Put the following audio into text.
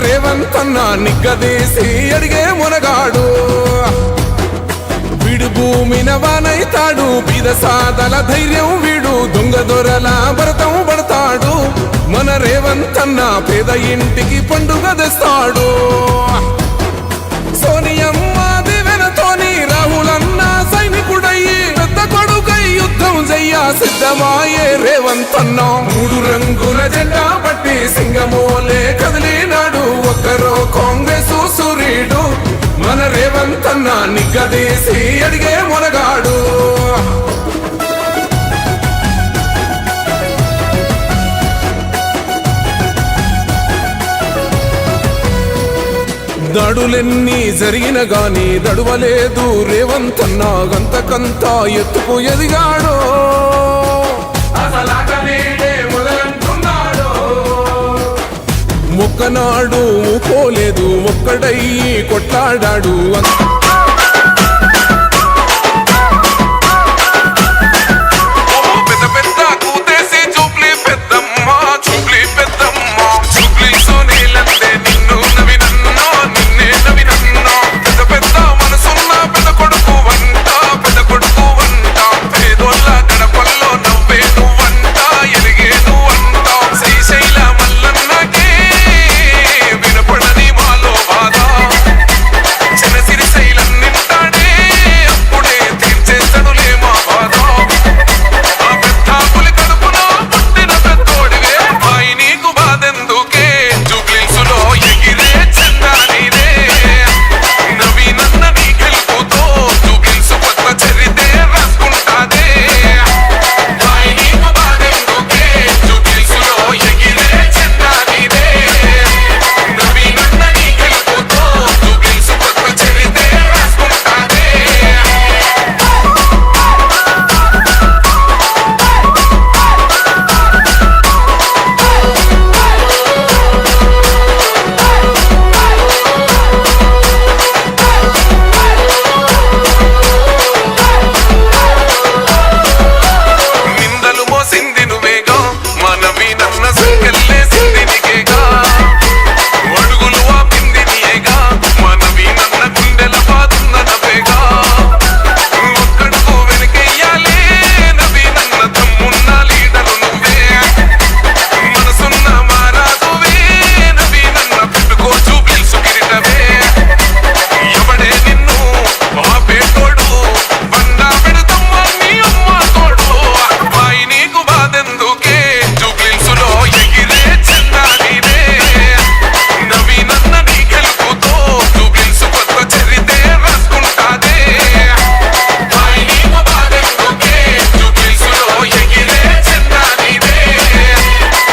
రేవంత్ అన్న నిగ్గదీసి అడిగే మునగాడు వీడు భూమిన వానైతాడు బీద సాదల ధైర్యం వీడు దొంగ దొరల భరతం పడతాడు మన రేవంత్ అన్న పేద ఇంటికి పండుగ తెస్తాడు సోనియమ్మ దివెనతోని రాహులన్న సైనికుడయ్యి పెద్ద కొడుకై యుద్ధం చెయ్య సిద్ధమాయే రేవంత్ అన్న మూడు రంగుల జెండా పట్టి సింగమోలే కదిలినాడు ఒక్కరో కాంగ్రెస్ సూర్యుడు మన రేవంత్ అన్న నిగ్గదీసి అడిగే మునగాడు దాడులెన్ని జరిగిన గాని దడువలేదు రేవంత్ అన్న గంతకంతా ఎత్తుకు ఎదిగాడు మొక్కనాడు పోలేదు ఒక్కడయ్యి కొట్లాడాడు